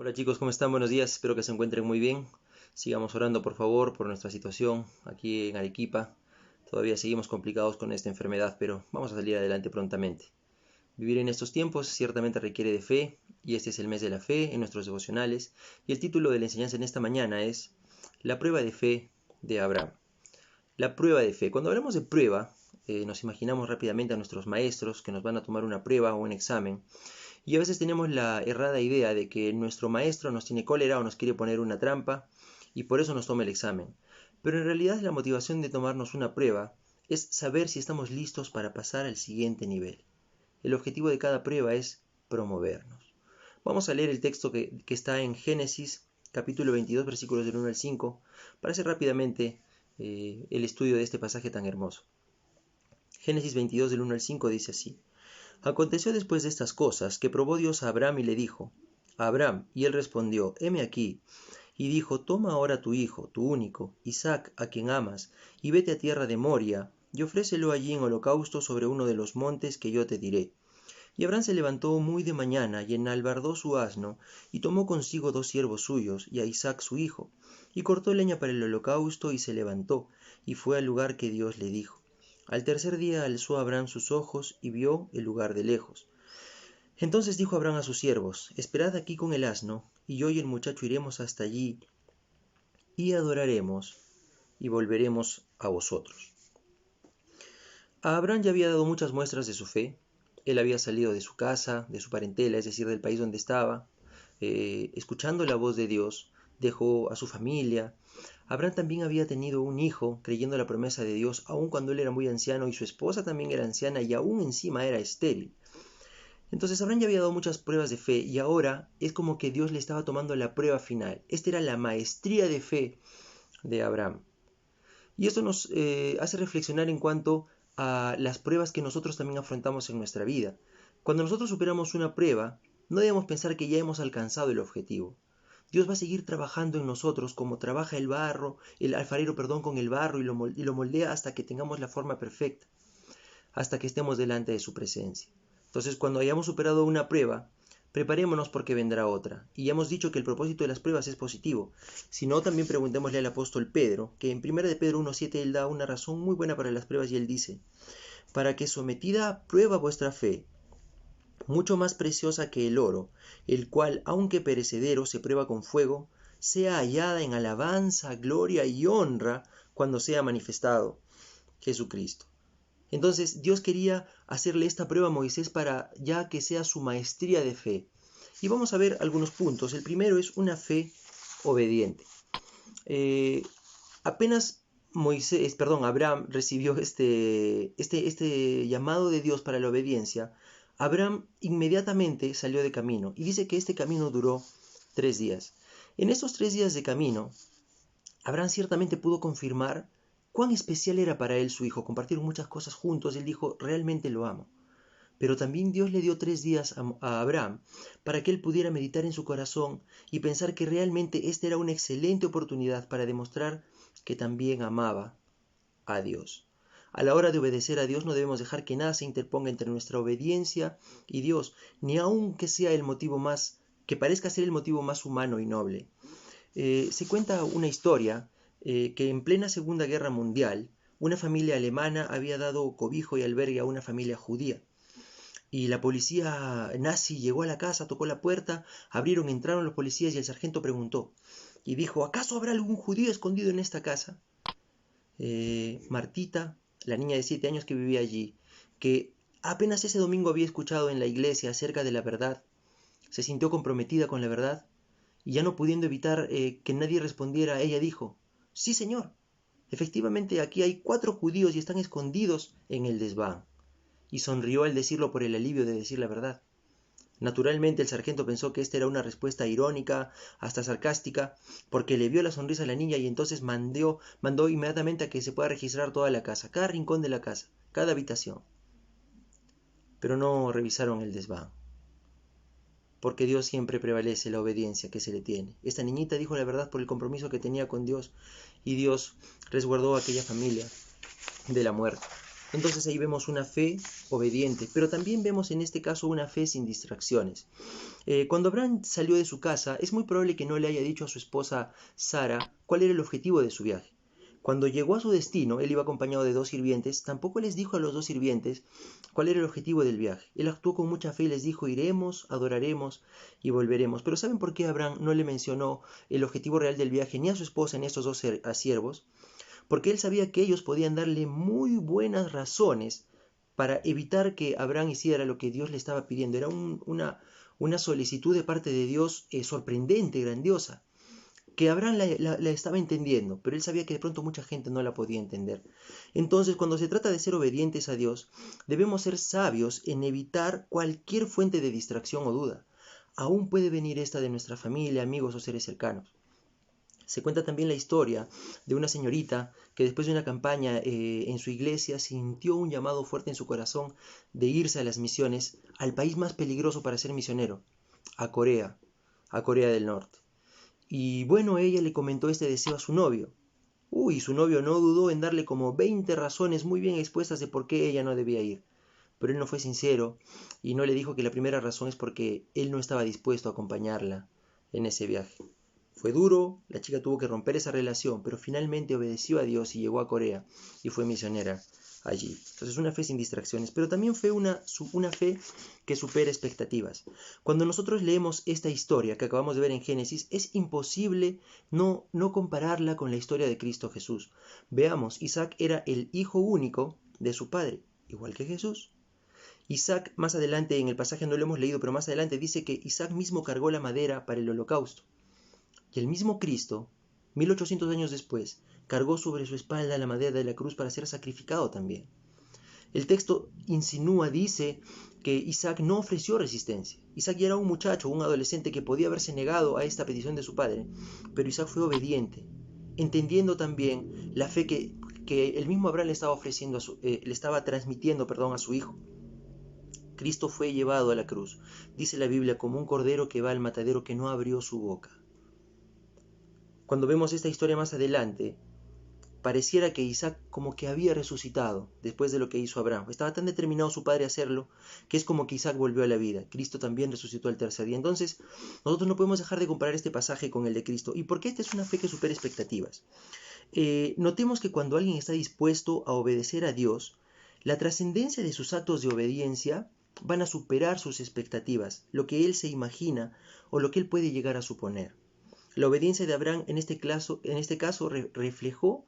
Hola chicos, ¿cómo están? Buenos días, espero que se encuentren muy bien. Sigamos orando por favor por nuestra situación aquí en Arequipa. Todavía seguimos complicados con esta enfermedad, pero vamos a salir adelante prontamente. Vivir en estos tiempos ciertamente requiere de fe, y este es el mes de la fe en nuestros devocionales, y el título de la enseñanza en esta mañana es La prueba de fe de Abraham. La prueba de fe. Cuando hablamos de prueba, nos imaginamos rápidamente a nuestros maestros que nos van a tomar una prueba o un examen. Y a veces tenemos la errada idea de que nuestro maestro nos tiene cólera o nos quiere poner una trampa y por eso nos toma el examen. Pero en realidad la motivación de tomarnos una prueba es saber si estamos listos para pasar al siguiente nivel. El objetivo de cada prueba es promovernos. Vamos a leer el texto que está en Génesis capítulo 22 versículos del 1 al 5 para hacer rápidamente el estudio de este pasaje tan hermoso. Génesis 22 del 1 al 5 dice así: Aconteció después de estas cosas que probó Dios a Abraham y le dijo: Abraham, y él respondió: heme aquí. Y dijo: toma ahora tu hijo, tu único, Isaac, a quien amas, y vete a tierra de Moria, y ofrécelo allí en holocausto sobre uno de los montes que yo te diré. Y Abraham se levantó muy de mañana, y enalbardó su asno, y tomó consigo 2 siervos suyos, y a Isaac su hijo, y cortó leña para el holocausto, y se levantó, y fue al lugar que Dios le dijo. Al tercer día alzó Abraham sus ojos, y vio el lugar de lejos. Entonces dijo Abraham a sus siervos: esperad aquí con el asno, y yo y el muchacho iremos hasta allí, y adoraremos, y volveremos a vosotros. A Abraham ya había dado muchas muestras de su fe. Él había salido de su casa, de su parentela, es decir, del país donde estaba, escuchando la voz de Dios, dejó a su familia. Abraham también había tenido un hijo, creyendo la promesa de Dios, aun cuando él era muy anciano y su esposa también era anciana y aún encima era estéril. Entonces Abraham ya había dado muchas pruebas de fe y ahora es como que Dios le estaba tomando la prueba final. Esta era la maestría de fe de Abraham. Y esto nos hace reflexionar en cuanto a las pruebas que nosotros también afrontamos en nuestra vida. Cuando nosotros superamos una prueba, no debemos pensar que ya hemos alcanzado el objetivo. Dios va a seguir trabajando en nosotros como trabaja el alfarero, con el barro y lo moldea hasta que tengamos la forma perfecta, hasta que estemos delante de su presencia. Entonces, cuando hayamos superado una prueba, preparémonos porque vendrá otra. Y ya hemos dicho que el propósito de las pruebas es positivo. Si no, también preguntémosle al apóstol Pedro, que en 1 de Pedro 1:7 él da una razón muy buena para las pruebas y él dice: para que sometida a prueba vuestra fe, mucho más preciosa que el oro, el cual, aunque perecedero, se prueba con fuego, sea hallada en alabanza, gloria y honra cuando sea manifestado Jesucristo. Entonces Dios quería hacerle esta prueba a Moisés para ya que sea su maestría de fe. Y vamos a ver algunos puntos. El primero es una fe obediente. Apenas Abraham recibió este llamado de Dios para la obediencia, Abraham inmediatamente salió de camino. Y dice que este camino duró 3 días. En estos 3 días de camino, Abraham ciertamente pudo confirmar cuán especial era para él su hijo. Compartieron muchas cosas juntos. Él dijo: realmente lo amo. Pero también Dios le dio 3 días a Abraham para que él pudiera meditar en su corazón y pensar que realmente esta era una excelente oportunidad para demostrar que también amaba a Dios. A la hora de obedecer a Dios no debemos dejar que nada se interponga entre nuestra obediencia y Dios, ni aun que sea que parezca ser el motivo más humano y noble. Se cuenta una historia que en plena Segunda Guerra Mundial, una familia alemana había dado cobijo y albergue a una familia judía. Y la policía nazi llegó a la casa, tocó la puerta, entraron los policías y el sargento preguntó y dijo: ¿acaso habrá algún judío escondido en esta casa? Martita, la niña de 7 años que vivía allí, que apenas ese domingo había escuchado en la iglesia acerca de la verdad, se sintió comprometida con la verdad y ya no pudiendo evitar que nadie respondiera, ella dijo: sí, señor, efectivamente aquí hay 4 judíos y están escondidos en el desván. Y sonrió al decirlo por el alivio de decir la verdad. Naturalmente el sargento pensó que esta era una respuesta irónica, hasta sarcástica, porque le vio la sonrisa a la niña y entonces mandó inmediatamente a que se pueda registrar toda la casa, cada rincón de la casa, cada habitación. Pero no revisaron el desván, porque Dios siempre prevalece la obediencia que se le tiene. Esta niñita dijo la verdad por el compromiso que tenía con Dios, y Dios resguardó a aquella familia de la muerte. Entonces ahí vemos una fe obediente, pero también vemos en este caso una fe sin distracciones. Cuando Abraham salió de su casa, es muy probable que no le haya dicho a su esposa Sara cuál era el objetivo de su viaje. Cuando llegó a su destino, él iba acompañado de 2 sirvientes, tampoco les dijo a los 2 sirvientes cuál era el objetivo del viaje. Él actuó con mucha fe y les dijo, iremos, adoraremos y volveremos. Pero ¿saben por qué Abraham no le mencionó el objetivo real del viaje ni a su esposa ni a estos 2 siervos? Porque él sabía que ellos podían darle muy buenas razones para evitar que Abraham hiciera lo que Dios le estaba pidiendo. Era una solicitud de parte de Dios sorprendente, grandiosa, que Abraham la estaba entendiendo, pero él sabía que de pronto mucha gente no la podía entender. Entonces, cuando se trata de ser obedientes a Dios, debemos ser sabios en evitar cualquier fuente de distracción o duda. Aún puede venir esta de nuestra familia, amigos o seres cercanos. Se cuenta también la historia de una señorita que después de una campaña en su iglesia sintió un llamado fuerte en su corazón de irse a las misiones al país más peligroso para ser misionero, a Corea del Norte. Y bueno, ella le comentó este deseo a su novio. Su novio no dudó en darle como 20 razones muy bien expuestas de por qué ella no debía ir. Pero él no fue sincero y no le dijo que la primera razón es porque él no estaba dispuesto a acompañarla en ese viaje. Fue duro, la chica tuvo que romper esa relación, pero finalmente obedeció a Dios y llegó a Corea y fue misionera allí. Entonces una fe sin distracciones, pero también fue una fe que supera expectativas. Cuando nosotros leemos esta historia que acabamos de ver en Génesis, es imposible no compararla con la historia de Cristo Jesús. Veamos, Isaac era el hijo único de su padre, igual que Jesús. Isaac, más adelante en el pasaje no lo hemos leído, pero más adelante dice que Isaac mismo cargó la madera para el holocausto. Y el mismo Cristo, 1800 años después, cargó sobre su espalda la madera de la cruz para ser sacrificado también. El texto dice que Isaac no ofreció resistencia. Isaac ya era un muchacho, un adolescente que podía haberse negado a esta petición de su padre, pero Isaac fue obediente, entendiendo también la fe que el mismo Abraham le estaba transmitiendo a su hijo. Cristo fue llevado a la cruz, dice la Biblia, como un cordero que va al matadero que no abrió su boca. Cuando vemos esta historia más adelante, pareciera que Isaac como que había resucitado después de lo que hizo Abraham. Estaba tan determinado su padre a hacerlo, que es como que Isaac volvió a la vida. Cristo también resucitó al tercer día. Entonces, nosotros no podemos dejar de comparar este pasaje con el de Cristo. ¿Y por qué esta es una fe que supera expectativas? Notemos que cuando alguien está dispuesto a obedecer a Dios, la trascendencia de sus actos de obediencia van a superar sus expectativas, lo que él se imagina o lo que él puede llegar a suponer. La obediencia de Abraham en este caso reflejó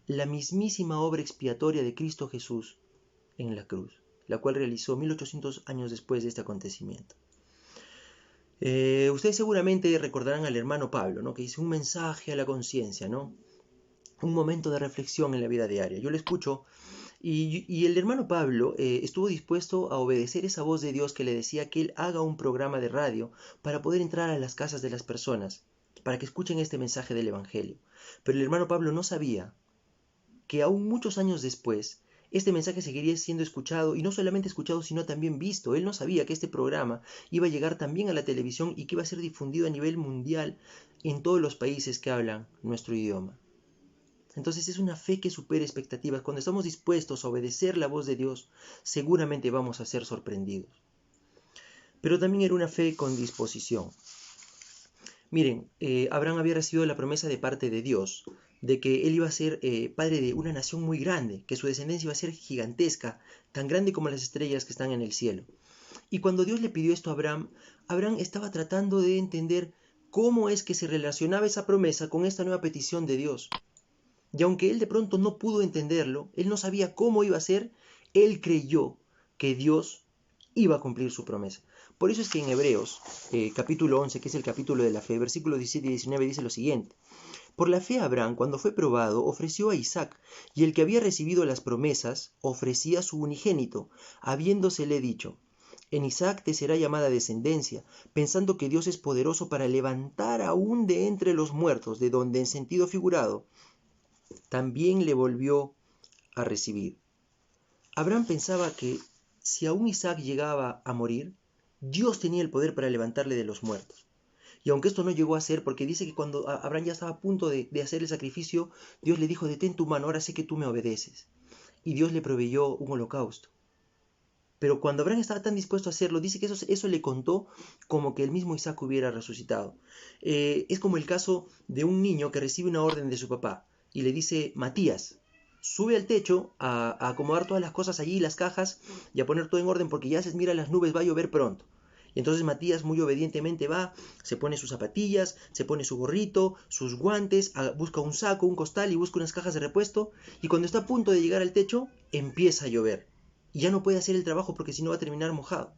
la mismísima obra expiatoria de Cristo Jesús en la cruz, la cual realizó 1800 años después de este acontecimiento. Ustedes seguramente recordarán al hermano Pablo, ¿no? Que dice un mensaje a la conciencia, ¿no? Un momento de reflexión en la vida diaria. Yo lo escucho y el hermano Pablo estuvo dispuesto a obedecer esa voz de Dios que le decía que él haga un programa de radio para poder entrar a las casas de las personas, para que escuchen este mensaje del Evangelio. Pero el hermano Pablo no sabía que aún muchos años después, este mensaje seguiría siendo escuchado, y no solamente escuchado, sino también visto. Él no sabía que este programa iba a llegar también a la televisión y que iba a ser difundido a nivel mundial en todos los países que hablan nuestro idioma. Entonces es una fe que supera expectativas. Cuando estamos dispuestos a obedecer la voz de Dios, seguramente vamos a ser sorprendidos. Pero también era una fe con disposición. Miren, Abraham había recibido la promesa de parte de Dios de que él iba a ser padre de una nación muy grande, que su descendencia iba a ser gigantesca, tan grande como las estrellas que están en el cielo. Y cuando Dios le pidió esto a Abraham, Abraham estaba tratando de entender cómo es que se relacionaba esa promesa con esta nueva petición de Dios. Y aunque él de pronto no pudo entenderlo, él no sabía cómo iba a ser, él creyó que Dios iba a cumplir su promesa. Por eso es que en Hebreos, capítulo 11, que es el capítulo de la fe, versículos 17 y 19 dice lo siguiente. Por la fe Abraham, cuando fue probado, ofreció a Isaac, y el que había recibido las promesas, ofrecía a su unigénito, habiéndosele dicho, en Isaac te será llamada descendencia, pensando que Dios es poderoso para levantar aún de entre los muertos, de donde en sentido figurado, también le volvió a recibir. Abraham pensaba que si aún Isaac llegaba a morir, Dios tenía el poder para levantarle de los muertos. Y aunque esto no llegó a ser, porque dice que cuando Abraham ya estaba a punto de hacer el sacrificio, Dios le dijo, detén tu mano, ahora sé que tú me obedeces. Y Dios le proveyó un holocausto. Pero cuando Abraham estaba tan dispuesto a hacerlo, dice que eso le contó como que el mismo Isaac hubiera resucitado. Es como el caso de un niño que recibe una orden de su papá y le dice: Matías, sube al techo a acomodar todas las cosas allí, las cajas, y a poner todo en orden porque ya se mira las nubes, va a llover pronto. Y entonces Matías muy obedientemente va, se pone sus zapatillas, se pone su gorrito, sus guantes, busca un saco, un costal y busca unas cajas de repuesto. Y cuando está a punto de llegar al techo, empieza a llover. Y ya no puede hacer el trabajo porque si no va a terminar mojado.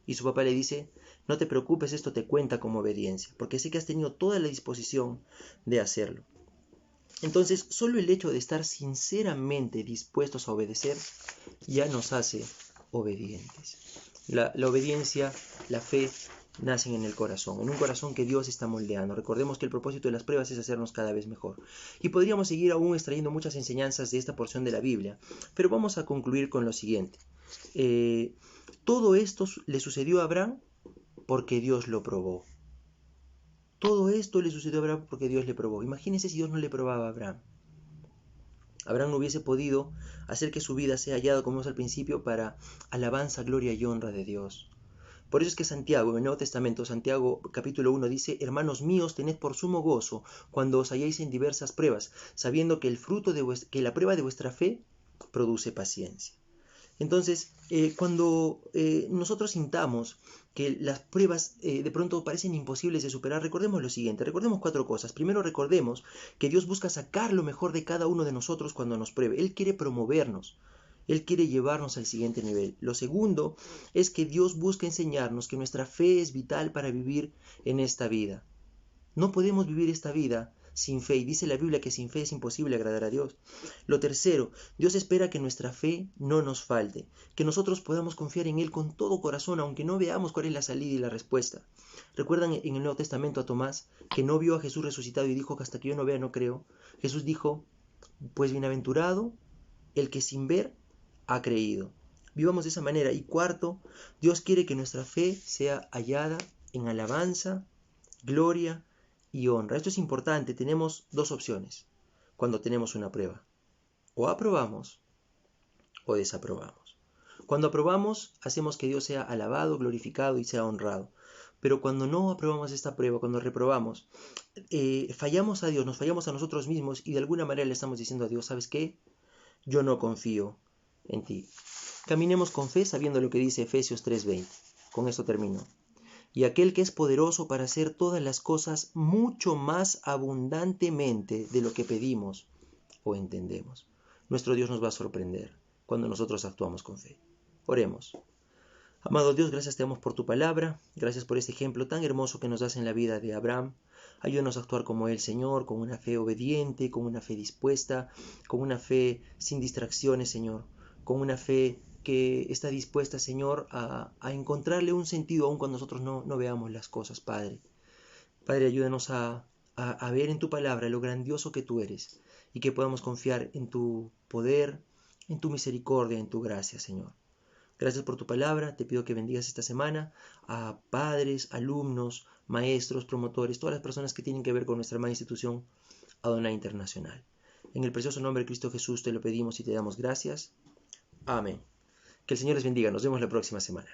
Y su papá le dice: no te preocupes, esto te cuenta como obediencia, porque sé que has tenido toda la disposición de hacerlo. Entonces, solo el hecho de estar sinceramente dispuestos a obedecer ya nos hace obedientes. La obediencia, la fe, nacen en el corazón, en un corazón que Dios está moldeando. Recordemos que el propósito de las pruebas es hacernos cada vez mejor. Y podríamos seguir aún extrayendo muchas enseñanzas de esta porción de la Biblia, pero vamos a concluir con lo siguiente. Todo esto le sucedió a Abraham porque Dios lo probó. Todo esto le sucedió a Abraham porque Dios le probó. Imagínense si Dios no le probaba a Abraham. Abraham no hubiese podido hacer que su vida sea hallada, como vimos al principio, para alabanza, gloria y honra de Dios. Por eso es que Santiago, en el Nuevo Testamento, Santiago capítulo 1 dice: hermanos míos, tened por sumo gozo cuando os halláis en diversas pruebas, sabiendo que la prueba de vuestra fe produce paciencia. Entonces, cuando nosotros sintamos que las pruebas de pronto parecen imposibles de superar, recordemos lo siguiente, recordemos 4 cosas. Primero, recordemos que Dios busca sacar lo mejor de cada uno de nosotros cuando nos pruebe. Él quiere promovernos, Él quiere llevarnos al siguiente nivel. Lo segundo es que Dios busca enseñarnos que nuestra fe es vital para vivir en esta vida. No podemos vivir esta vida sin fe, y dice la Biblia que sin fe es imposible agradar a Dios. Lo tercero, Dios espera que nuestra fe no nos falte, que nosotros podamos confiar en Él con todo corazón, aunque no veamos cuál es la salida y la respuesta. ¿Recuerdan en el Nuevo Testamento a Tomás, que no vio a Jesús resucitado y dijo que hasta que yo no vea no creo? Jesús dijo: pues bienaventurado el que sin ver ha creído. Vivamos de esa manera. Y cuarto, Dios quiere que nuestra fe sea hallada en alabanza, gloria y honra. Esto es importante. Tenemos 2 opciones cuando tenemos una prueba: o aprobamos o desaprobamos. Cuando aprobamos, hacemos que Dios sea alabado, glorificado y sea honrado. Pero cuando no aprobamos esta prueba, cuando reprobamos, fallamos a Dios, nos fallamos a nosotros mismos y de alguna manera le estamos diciendo a Dios: ¿sabes qué? Yo no confío en ti. Caminemos con fe, sabiendo lo que dice Efesios 3:20. Con esto termino. Y aquel que es poderoso para hacer todas las cosas mucho más abundantemente de lo que pedimos o entendemos. Nuestro Dios nos va a sorprender cuando nosotros actuamos con fe. Oremos. Amado Dios, gracias te damos por tu palabra, gracias por este ejemplo tan hermoso que nos das en la vida de Abraham. Ayúdanos a actuar como él, Señor, con una fe obediente, con una fe dispuesta, con una fe sin distracciones, Señor, con una fe que está dispuesta, Señor, a encontrarle un sentido aun cuando nosotros no veamos las cosas, Padre. Padre, ayúdanos a ver en tu palabra lo grandioso que tú eres y que podamos confiar en tu poder, en tu misericordia, en tu gracia, Señor. Gracias por tu palabra. Te pido que bendigas esta semana a padres, alumnos, maestros, promotores, todas las personas que tienen que ver con nuestra hermana institución Adonai Internacional. En el precioso nombre de Cristo Jesús te lo pedimos y te damos gracias. Amén. Que el Señor les bendiga. Nos vemos la próxima semana.